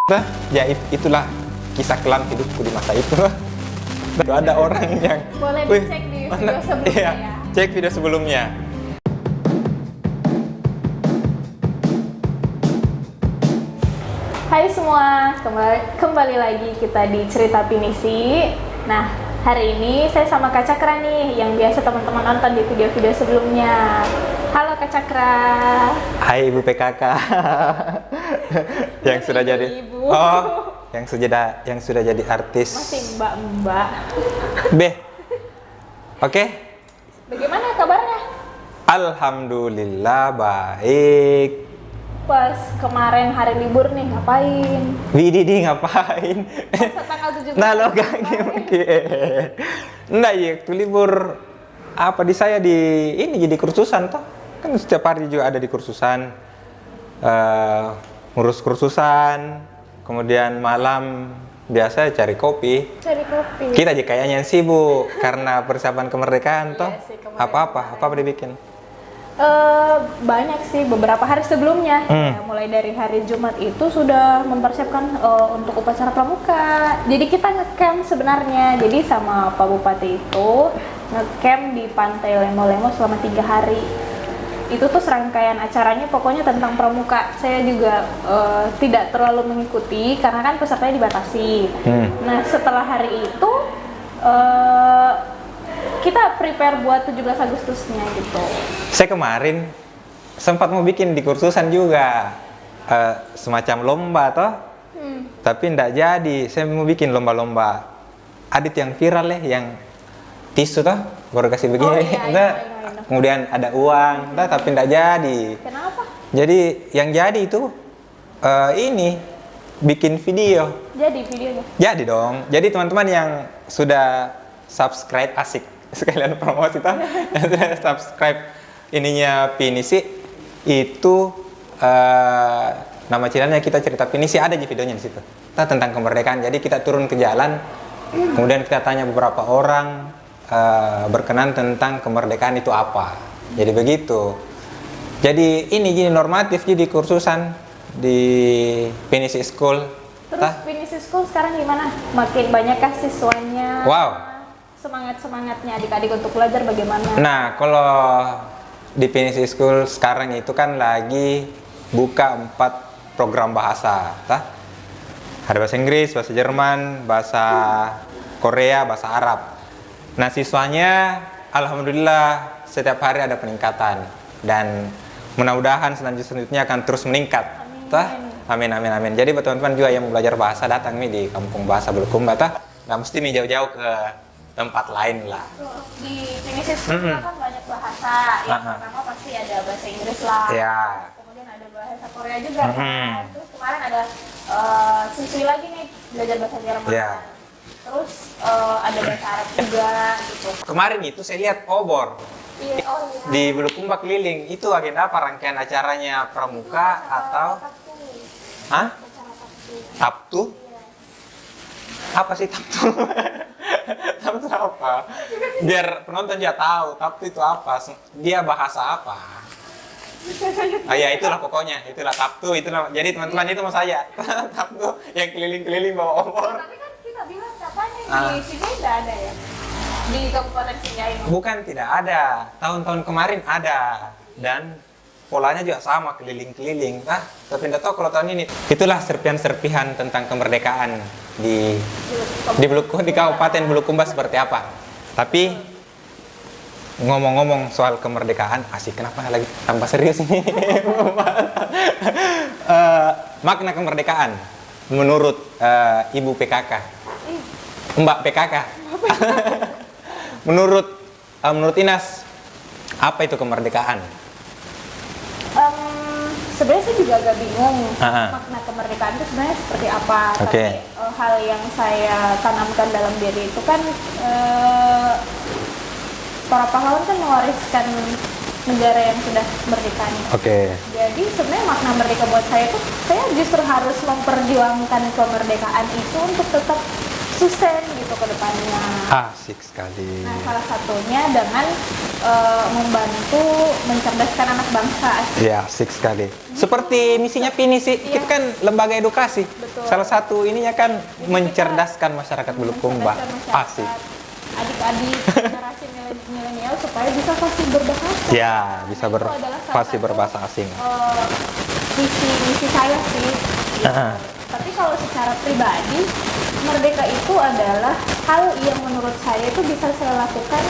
Ya itulah kisah kelam hidupku di masa itu. Ada orang yang boleh dicek di video sebelumnya iya, ya. Cek video sebelumnya. Hai semua, kembali lagi kita di Cerita Pinisi. Nah, hari ini saya sama Kak Cakra nih, yang biasa teman-teman nonton di video-video sebelumnya. Halo Kak Cakra. Hai Ibu PKK. yang sudah jadi Ibu. Oh, yang sudah jadi artis. Masih mbak-mbak. B. Oke. Bagaimana kabarnya? Alhamdulillah baik. Pas kemarin hari libur nih, ngapain? Widih ngapain? Masa tanggal 17. Nah lo gak Nggak ya, waktu libur apa di saya di ini jadi kursusan toh. Kan setiap hari juga ada di kursusan. Ngurus kursusan, kemudian malam biasa cari kopi. Cari kopi. Kita aja kayaknya yang sibuk karena persiapan kemerdekaan toh. Iya sih, kemarin Apa dibikin? Banyak sih, beberapa hari sebelumnya ya, mulai dari hari Jumat itu sudah mempersiapkan untuk upacara pramuka. Jadi kita ngecamp sebenarnya, jadi sama Pak Bupati itu ngecamp di Pantai Lemo-Lemo selama 3 hari. Itu tuh serangkaian acaranya pokoknya tentang pramuka. Saya juga tidak terlalu mengikuti karena kan pesertanya dibatasi. Nah setelah hari itu kita prepare buat 17 Agustusnya gitu. Saya kemarin sempat mau bikin di kursusan juga semacam lomba toh, tapi ndak jadi. Saya mau bikin lomba-lomba adit yang viral yang tisu toh, baru kasih begini, Iya. kemudian ada uang, tapi ndak jadi. Kenapa? Jadi yang jadi itu ini bikin video. Jadi videonya. Jadi dong. Jadi teman-teman yang sudah subscribe asik sekalian promosi toh, yang sudah subscribe ininya Pinisi itu nama channelnya kita Cerita Pinisi, ada di videonya di situ. Kita tentang kemerdekaan. Jadi kita turun ke jalan, kemudian kita tanya beberapa orang berkenan tentang kemerdekaan itu apa. Jadi begitu. Jadi ini gini normatif jadi kursusan di Pinisi School. Terus Pinisi School sekarang gimana? Makin banyakkah siswanya? Wow. Semangatnya adik-adik untuk belajar bagaimana? Nah, kalau di Pinisi School sekarang itu kan lagi buka 4 program bahasa, ada bahasa Inggris, bahasa Jerman, bahasa Korea, bahasa Arab. Nah, siswanya alhamdulillah setiap hari ada peningkatan dan mudah-mudahan selanjutnya akan terus meningkat. Amin. Amin. Jadi buat teman-teman juga yang mau belajar bahasa datang nih di Kampung Bahasa Bulukumba, nggak mesti nih jauh-jauh ke tempat lain lah. Di Pinisi School kan banyak bahasa. Yang pertama pasti ada bahasa Inggris lah. Ya. Kemudian ada bahasa Korea juga. Kan? Terus kemarin ada siswi lagi nih belajar bahasa Jerman. Ya. Terus ada bahasa Arab juga gitu. Kemarin itu saya lihat obor Iya. di Bulukumba keliling. Itu agenda apa, rangkaian acaranya pramuka atau hah? Sabtu? Apa sih Sabtu? Sabtu apa? Biar penonton dia tahu Sabtu itu apa, dia bahasa apa. Ya itulah pokoknya, itulah Sabtu, itulah. Jadi teman-teman itu mau saya Sabtu yang keliling-keliling bawa obor. Tapi kan kita bilang katanya di sini tidak ada ya? Di Kabupaten Sinjai. Bukan tidak ada, tahun-tahun kemarin ada dan polanya juga sama, keliling-keliling. Tapi tidak tahu kalau tahun ini. Itulah serpihan-serpihan tentang kemerdekaan di Kabupaten Bulukumba seperti apa. Tapi ngomong-ngomong soal kemerdekaan, asik, kenapa lagi tambah serius ini? Makna kemerdekaan menurut Ibu PKK, Mbak PKK. Menurut Inas, apa itu kemerdekaan? Sebenarnya saya juga agak bingung makna kemerdekaan itu sebenarnya seperti apa. Tapi hal yang saya tanamkan dalam diri itu kan para pahlawan kan mewariskan negara yang sudah merdeka nih. Jadi sebenarnya makna merdeka buat saya itu, saya justru harus memperjuangkan kemerdekaan itu untuk tetap sukses gitu ke depannya. Asik sekali. Nah, salah satunya dengan membantu mencerdaskan anak bangsa. Ya, asik sekali. Seperti misinya Pini sih, Iya. kita kan lembaga edukasi. Betul. Salah satu ininya kan Jadi mencerdaskan masyarakat Bulukumba. mencerdaskan masyarakat, Asik. adik-adik generasi milenial supaya bisa fasih berbahasa. Ya, bisa Nah, itu adalah salah fasih satu, berbahasa asing. misi saya sih. Ah. Tapi kalau secara pribadi, merdeka itu adalah hal yang menurut saya itu bisa saya lakukan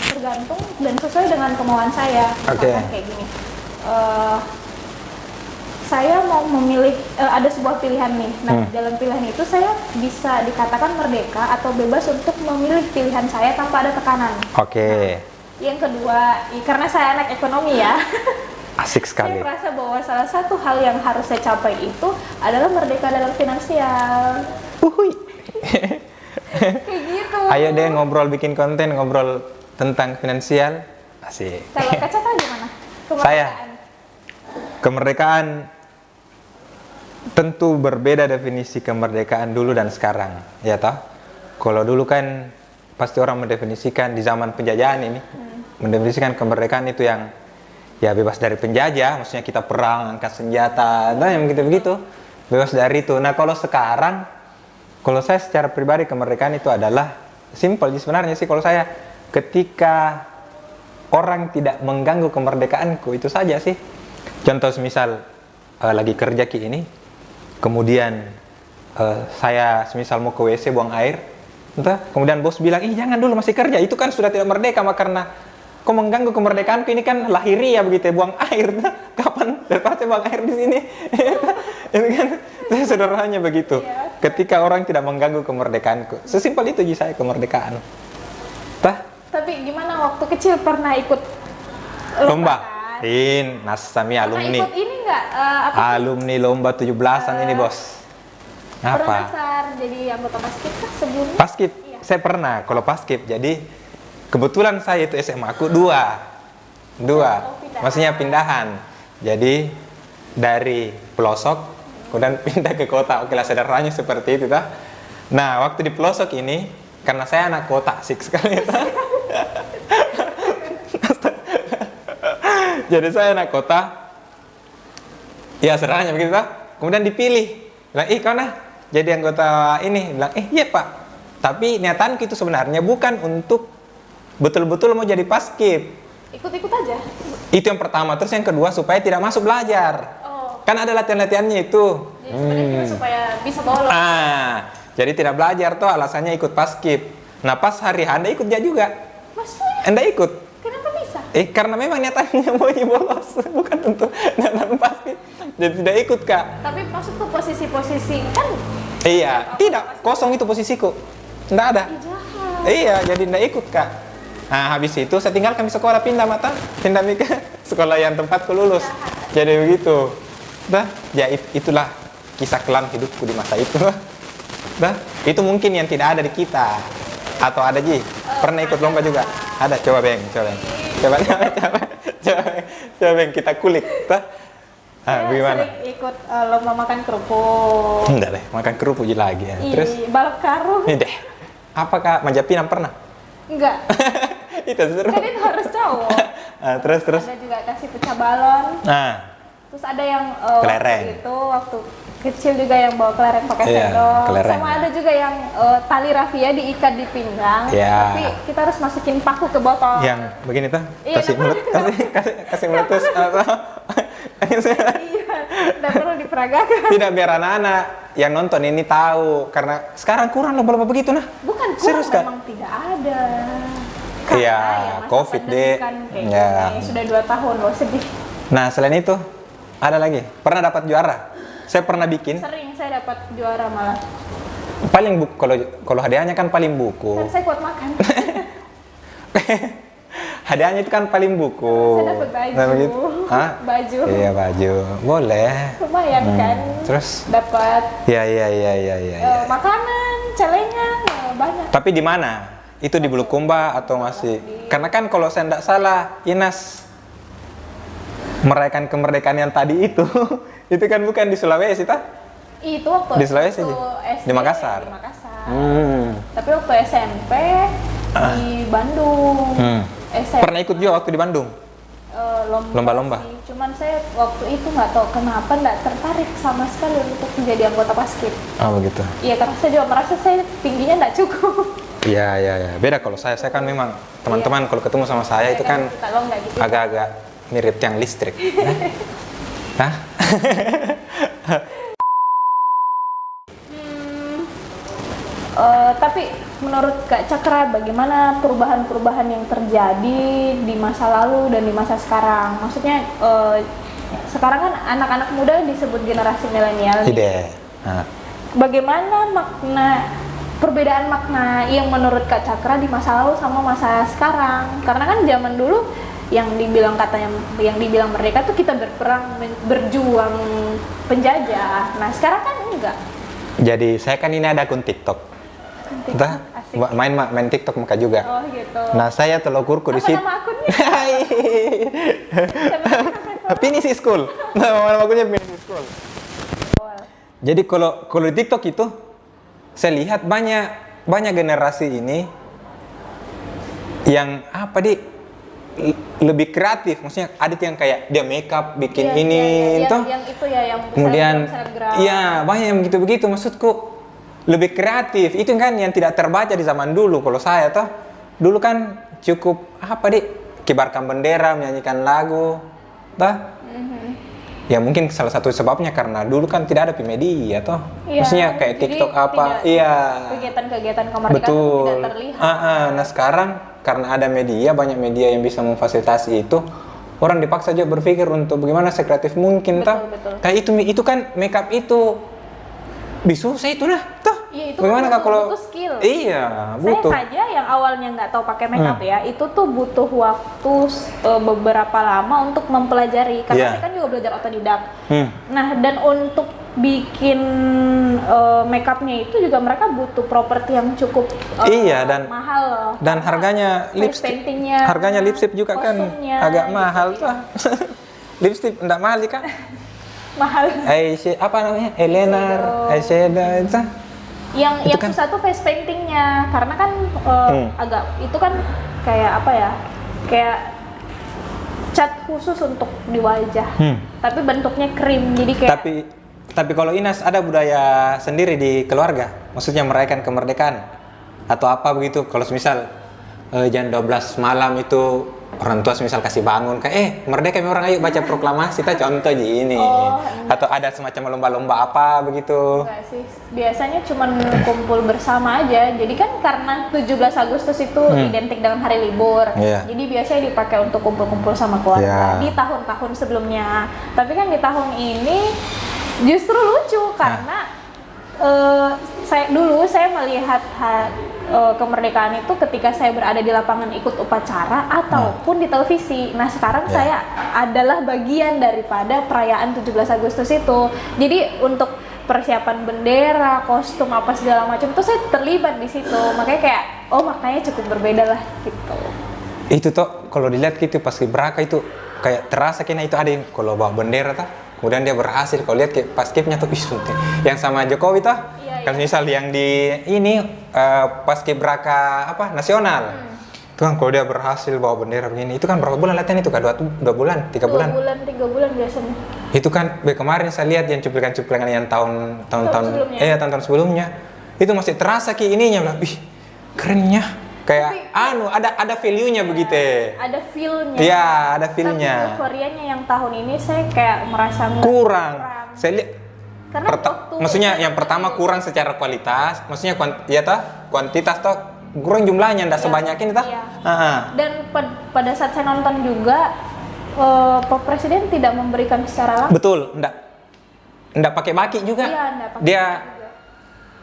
tergantung dan sesuai dengan kemauan saya. Oke. Misalkan kayak gini, saya mau memilih, ada sebuah pilihan nih. Nah, dalam pilihan itu saya bisa dikatakan merdeka atau bebas untuk memilih pilihan saya tanpa ada tekanan. Oke. Yang kedua, karena saya anak ekonomi ya, Asik saya sekali. merasa bahwa salah satu hal yang harus saya capai itu adalah merdeka dalam finansial. Uhuy. Kayak gitu. Ayo deh ngobrol, bikin konten, ngobrol tentang finansial. Asik. Kalau Kak Cata gimana? Saya? Kemerdekaan tentu berbeda definisi kemerdekaan dulu dan sekarang, ya toh. Kalau dulu kan pasti orang mendefinisikan di zaman penjajahan ini, mendefinisikan kemerdekaan itu yang ya bebas dari penjajah, maksudnya kita perang, angkat senjata, nah yang begitu-begitu, bebas dari itu. Nah kalau sekarang, kalau saya secara pribadi kemerdekaan itu adalah simpel sebenarnya sih kalau saya, ketika orang tidak mengganggu kemerdekaanku, itu saja sih. Contoh semisal lagi kerja ini, kemudian saya semisal mau ke WC buang air, entah, kemudian bos bilang, ih jangan dulu masih kerja, itu kan sudah tidak merdeka, karena kok mengganggu kemerdekaanku, ini kan lahiriah begitu, buang air, nah, kapan daripada buang air di sini, itu kan sederhananya begitu. Ketika orang tidak mengganggu kemerdekaanku, sesimpel itu saya kemerdekaan. Tah? Tapi gimana waktu kecil pernah ikut Lomba? kan? Nasami Pernah alumni. ikut ini nggak? Apa sih? Alumni lomba 17-an ini bos. Pernah Apa? daftar jadi anggota basket kah sebelumnya? Paskib, Iya. saya pernah. Kalau paskib, jadi kebetulan saya itu SMA aku dua, pindahan. maksudnya pindahan. Jadi dari pelosok, kemudian pindah ke kota. Oke lah, sederhananya seperti itu, tak? Nah, waktu di pelosok ini, karena saya anak kota, asik sekali, tak? Jadi saya anak kota, ya sederhananya begitu, tak? Kemudian dipilih, bilang, ih kau nah jadi anggota ini, bilang, iya pak. Tapi niatanku itu sebenarnya bukan untuk betul-betul mau jadi paskib. Ikut-ikut aja. Itu yang pertama. Terus yang kedua, supaya tidak masuk belajar. Oh, Kan ada latihan-latihannya itu. jadi sebenarnya supaya bisa bolos. Jadi tidak belajar tuh alasannya ikut paskib. Nah pas hari Anda ikut dia juga. Maksudnya Anda ikut. kenapa bisa? Karena memang niatannya mau bolos, bukan untuk niatan paskib. Jadi tidak ikut kak. Tapi masuk ke posisi-posisi kan Iya, tidak, kosong itu posisiku. Tidak ada. jahat. Iya, jadi tidak ikut kak. Nah habis itu saya tinggalkan di sekolah, pindah ke sekolah yang tempatku lulus. Jadi begitu. Dah, ya itulah kisah kelam hidupku di masa itu. Dah, itu mungkin yang tidak ada di kita. Atau ada Ji? Pernah ikut lomba juga? Ada, coba Beng. Coba Beng, kita kulik. Dah. Saya Bagaimana? sering ikut lomba makan kerupuk. Enggak deh, makan kerupuk lagi ya. Terus, Balap karung. ini deh. Apakah Manjapinang pernah? Enggak. Itu seru. Kan itu harus cowok. Terus. Ada juga kasih pecah balon. Nah, Terus ada yang Kelereng. waktu itu waktu kecil juga yang bawa kelereng pakai Iya, sendok. kelereng. Sama ada juga yang tali rafia diikat di pinggang. Iya. Tapi kita harus masukin paku ke botol. yang begini tuh, Iya, kasih mulut, kasih mulut terus Iya, tidak perlu diperagakan. tidak biar anak-anak yang nonton ini tahu, karena sekarang kurang lomba-lomba begitu nah. Bukan Serius, Kak? memang tidak ada. Iya, masa COVID, pandemi Dek. kan kayak Ya. gini. Sudah 2 tahun loh, sedih. Nah selain itu ada lagi, pernah dapat juara. Saya pernah bikin Sering saya dapat juara malah. paling buku, kalau hadiahnya kan paling buku. Kan saya kuat makan. Hadiahnya itu kan paling buku. Saya dapat baju. Nah, begitu. Hah? Baju. Iya baju, boleh. Lumayan kan. Terus? Dapat Iya. makanan, celengan, banyak. Tapi di mana? Itu di Bulukumba atau masih? Karena kan kalau saya tidak salah, Inas merayakan kemerdekaan yang tadi itu, itu kan bukan di Sulawesi, tak? Itu waktu Di Sulawesi, SD, di Makassar. Di Makassar. Hmm. Tapi waktu SMP di Bandung. SMP. Pernah ikut juga waktu di Bandung? Lomba-lomba? Sih. Cuman saya waktu itu nggak tahu kenapa nggak tertarik sama sekali untuk menjadi anggota paskib. Oh begitu. Iya, karena saya juga merasa saya tingginya nggak cukup. Iya. Beda kalau saya kan memang teman-teman kalau ketemu sama saya itu kan kalau nggak gitu. agak-agak mirip tiang listrik. Hah? Tapi menurut Kak Cakra, bagaimana perubahan-perubahan yang terjadi di masa lalu dan di masa sekarang? Maksudnya sekarang kan anak-anak muda disebut generasi milenial. Ide. Nah. Bagaimana perbedaan makna yang menurut Kak Cakra di masa lalu sama masa sekarang? Karena kan zaman dulu yang dibilang mereka tuh kita berperang, berjuang penjajah. Nah sekarang kan enggak. Jadi saya kan ini ada akun TikTok. Entah, main TikTok muka juga. Oh gitu. Nah saya telokurku di situ. Apa nama akunnya? Pinisi School. Nama akunnya Pinisi School. Jadi kalau di TikTok itu saya lihat banyak generasi ini yang lebih kreatif, maksudnya ada yang kayak dia makeup bikin yang itu ya yang kemudian selebgram. iya banyak yang begitu maksudku lebih kreatif itu kan yang tidak terbaca di zaman dulu. Kalau saya dulu kan cukup kibarkan bendera, menyanyikan lagu ya mungkin salah satu sebabnya karena dulu kan tidak ada media maksudnya kayak TikTok kegiatan-kegiatan kemerdekaan tidak terlihat. Nah sekarang karena ada banyak media yang bisa memfasilitasi itu, orang dipaksa juga berpikir untuk bagaimana sekreatif mungkin betul. kayak itu kan makeup itu bisu saya itu Iya, itu bagaimana kan kalau butuh skill. Iya, butuh. Saya saja yang awalnya nggak tahu pakai makeup ya, itu tuh butuh waktu beberapa lama untuk mempelajari karena saya kan juga belajar otodidak. Nah, dan untuk bikin makeupnya itu juga mereka butuh properti yang cukup dan mahal. Dan harganya harganya lipstick juga kan agak mahal lipstick enggak mahal sih kan? Mahal. Apa namanya? Eyeliner, eyeshadow itu. Yang kan susah tuh face paintingnya karena kan agak itu kan kayak kayak cat khusus untuk di wajah. Tapi bentuknya krim jadi kayak. Tapi kalau Inas ada budaya sendiri di keluarga, maksudnya merayakan kemerdekaan atau apa begitu? Kalau misal jam 12 malam itu orang tua misal kasih bangun kayak merdeka orang ayo baca proklamasi contoh ini atau ada semacam lomba-lomba apa begitu. Enggak sih, biasanya cuman kumpul bersama aja. Jadi kan karena 17 Agustus itu identik dengan hari libur, jadi biasanya dipakai untuk kumpul-kumpul sama keluarga di tahun-tahun sebelumnya. Tapi kan di tahun ini justru lucu karena saya melihat kemerdekaan itu ketika saya berada di lapangan ikut upacara ataupun di televisi. Nah sekarang saya adalah bagian daripada perayaan 17 Agustus itu. Jadi untuk persiapan bendera, kostum apa segala macam itu saya terlibat di situ. Makanya kayak makanya cukup berbeda lah gitu. Itu kalau dilihat gitu pas Braka itu kayak terasa kayaknya itu ada yang kalau bawa bendera kemudian dia berhasil. Kalau lihat kayak paskibnya yang sama Jokowi kan misal yang di ini paskibraka nasional itu kan kalau dia berhasil bawa bendera begini itu kan berapa bulan latihan itu 2 bulan 3 bulan 3 bulan biasanya itu kan kemarin saya lihat yang cuplikan yang tahun-tahun sebelumnya itu masih terasa ininya kerennya kayak ada value-nya begitu. Ada feel-nya. Iya, ada feel-nya. Tapi euforianya yang tahun ini saya kayak merasa kurang. Saya lihat karena maksudnya yang pertama kurang secara kualitas, maksudnya kuantitas kurang jumlahnya enggak sebanyak ini Dan pada saat saya nonton juga Pak Presiden tidak memberikan secara langsung. Betul, enggak pakai baki juga. Iya, enggak pakai dia baki juga.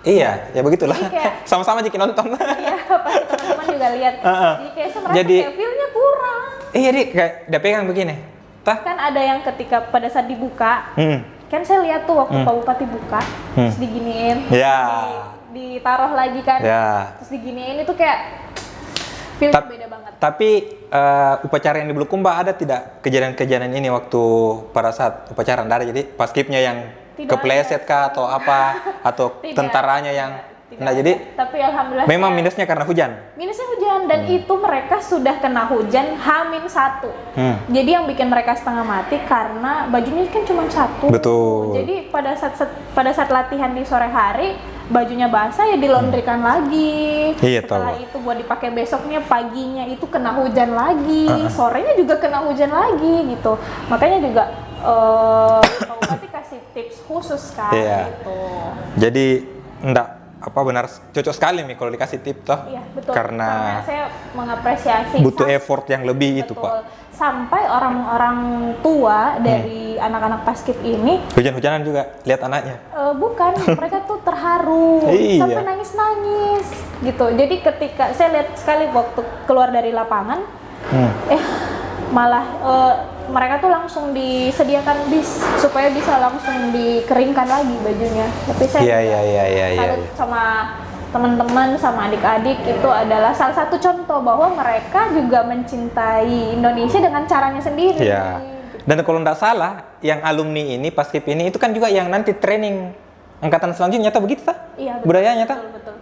Iya, ya begitulah. Sama-sama jika nonton. Iya, pasti teman-teman juga lihat. Jadi kayak saya merasa kayak feel-nya kurang. Iya, kayak dia pegang begini. Kan ada yang ketika pada saat dibuka, kan saya lihat tuh waktu Pak Bupati buka, terus diginiin, ditaruh lagi kan, terus diginiin itu kayak feel beda banget. Tapi upacara yang di Bulukumba ada tidak kejadian-kejadian ini waktu pada saat upacara? Nggak ada, jadi paskibnya yang Tidak kepleset kah atau apa atau Tidak. tentaranya yang Tidak nah ada. jadi Tapi alhamdulillah memang saya- minusnya karena hujan. minusnya hujan dan itu mereka sudah kena hujan H-1. Jadi yang bikin mereka setengah mati karena bajunya kan cuma satu. Betul. Jadi pada saat latihan di sore hari bajunya basah ya dilondrikan lagi. Iya, Setelah tahu. itu buat dipakai besoknya, paginya itu kena hujan lagi, sorenya juga kena hujan lagi gitu. Makanya juga Pak Bupati kasih tips khusus kan Iya. gitu. Jadi enggak apa benar cocok sekali nih kalau dikasih tip toh. Iya, betul. Karena saya mengapresiasi butuh effort yang lebih itu, betul. Pak. Sampai orang-orang tua dari anak-anak paskib ini Hujan-hujanan juga lihat anaknya. bukan, mereka tuh terharu Iya. sampai nangis-nangis gitu. Jadi ketika saya lihat sekali waktu keluar dari lapangan, malah mereka tuh langsung disediakan bis supaya bisa langsung dikeringkan lagi bajunya. Tapi saya Iya. salut sama teman-teman, sama adik-adik, itu adalah salah satu contoh bahwa mereka juga mencintai Indonesia dengan caranya sendiri. Iya. Dan kalau nggak salah, yang alumni ini, paskib ini, itu kan juga yang nanti training angkatan selanjutnya, tak begitu tak? Iya, betul. Budayanya tak? Betul.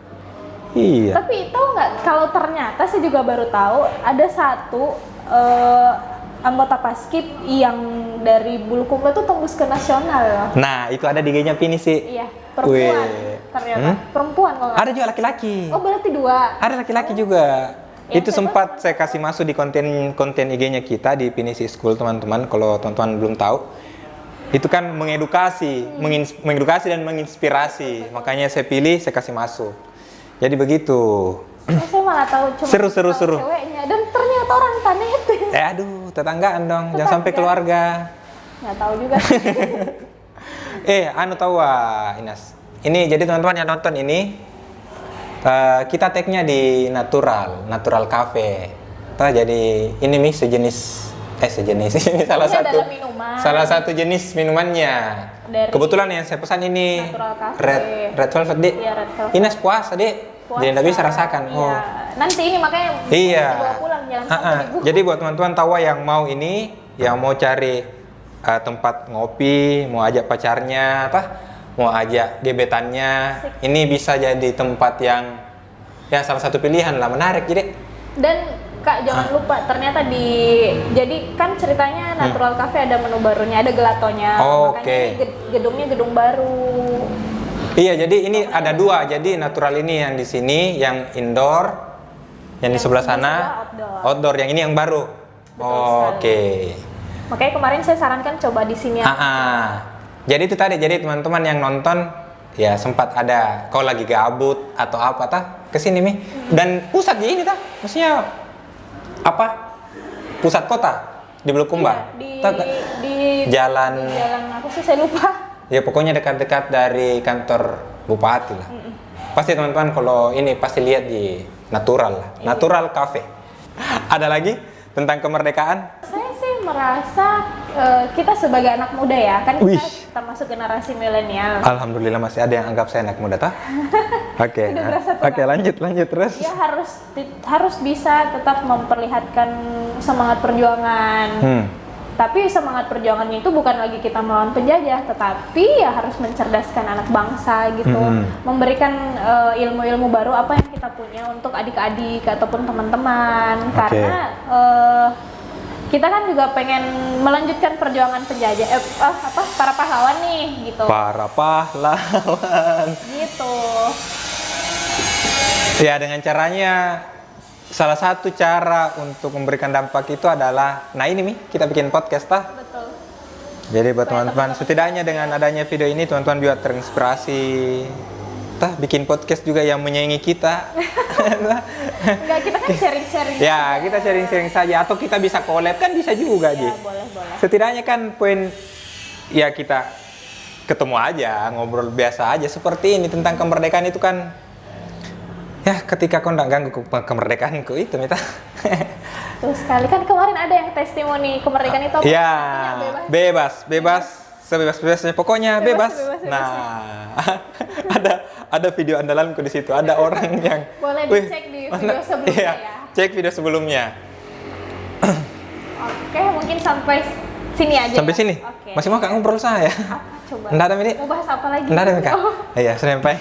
Iya. Tapi tahu nggak, kalau ternyata saya juga baru tahu ada satu anggota paskib yang dari Bulukumba tuh tembus ke nasional loh. Nah, itu ada di IG-nya Pini sih. Iya, perempuan Wih. ternyata. Perempuan kalau nggak Ada juga laki-laki. salah. Oh, berarti dua. Ada laki-laki juga. Ya, Itu saya sempat saya kasih masuk di konten IG-nya kita di Pinisi School, teman-teman. Kalau teman-teman belum tahu, itu kan mengedukasi, mengedukasi dan menginspirasi. Makanya saya pilih, saya kasih masuk. Jadi begitu. Saya malah tahu cuma Seru. tahu ceweknya dan ternyata orang Tanet. Aduh, tetanggaan dong, jangan sampai keluarga. Nggak tahu juga. Anu tahu Inas. Ini jadi teman-teman yang nonton ini, kita tag-nya di Natural Cafe. Jadi ini nih sejenis ini salah Ini satu adalah minuman. salah satu jenis minumannya. Dari Kebetulan yang saya pesan ini Natural Cafe. Red Velvet, Dik. Iya, Red Velvet. Inas puasa, Dik. Jadi nggak bisa rasakan. Iya. Oh. Nanti ini makanya Iya. dibawa pulang jangan sampai dibuang. Jadi buat teman-teman tawa yang mau ini, yang mau cari tempat ngopi, mau ajak pacarnya, mau ajak gebetannya, ini bisa jadi tempat yang ya salah satu pilihan lah, menarik jadi. Dan Kak jangan lupa ternyata jadi kan ceritanya Natural Cafe ada menu barunya, ada gelatonya. Oke. Makanya ini gedungnya gedung baru. Iya, jadi ini ada dua. Jadi natural ini yang di sini, yang indoor, yang di sebelah sana, outdoor. Yang ini yang baru. Betul Oke. Makanya kemarin saya sarankan coba di sini. Jadi itu tadi, jadi teman-teman yang nonton ya sempat ada kau lagi gabut atau apa kesini nih. Dan pusat ini maksudnya apa? Pusat kota di Bulukumba. Iya, di jalan apa sih saya lupa. Ya pokoknya dekat-dekat dari kantor bupati lah. Pasti teman-teman kalau ini pasti lihat di Natural lah. Natural Cafe. Ada lagi tentang kemerdekaan? Saya sih merasa kita sebagai anak muda ya, kan kita termasuk generasi milenial. Alhamdulillah masih ada yang anggap saya anak muda Oke. Sudah berasa tua. Oke, lanjut terus. Ya harus bisa tetap memperlihatkan semangat perjuangan. Tapi semangat perjuangannya itu bukan lagi kita melawan penjajah, tetapi ya harus mencerdaskan anak bangsa gitu, memberikan ilmu-ilmu baru apa yang kita punya untuk adik-adik ataupun teman-teman. Karena kita kan juga pengen melanjutkan perjuangan penjajah, para pahlawan nih gitu. Para pahlawan. Gitu. Ya dengan caranya. Salah satu cara untuk memberikan dampak itu adalah, nah ini kita bikin podcast Betul. Jadi buat teman-teman, setidaknya dengan adanya video ini teman-teman biar terinspirasi, bikin podcast juga yang menyaingi kita. Enggak, kita kan sharing-sharing. Ya, kita sharing-sharing saja, atau kita bisa collab kan bisa juga Ya, Ji. boleh. Setidaknya kan poin ya kita ketemu aja, ngobrol biasa aja seperti ini tentang kemerdekaan itu kan. Ya, ketika kau nggak ganggu kemerdekaanku itu, Mita. Terus sekali kan kemarin ada yang testimoni kemerdekaan itu. Ya, bebas. sebebas-bebasnya, pokoknya bebas. Bebas. Nah, ada video andalanku di situ. Ada orang yang Boleh dicek di video sebelumnya iya, ya. Cek video sebelumnya. Oke, mungkin sampai sini aja. Sampai ya? sini. Oke. Masih mau nggak ngobrol saya? Apa? Coba. Nggak ada, Mini? Mau bahas apa lagi? Nggak ada, Mika? Oh. Iya, sampai.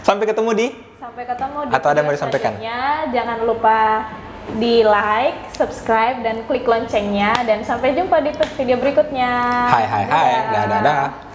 Sampai ketemu di. Sampai ketemu di Atau ada yang mau video disampaikan? selanjutnya. Jangan lupa di like, subscribe, dan klik loncengnya. Dan sampai jumpa di video berikutnya. Hai, hai, hai. Dadah, dadah.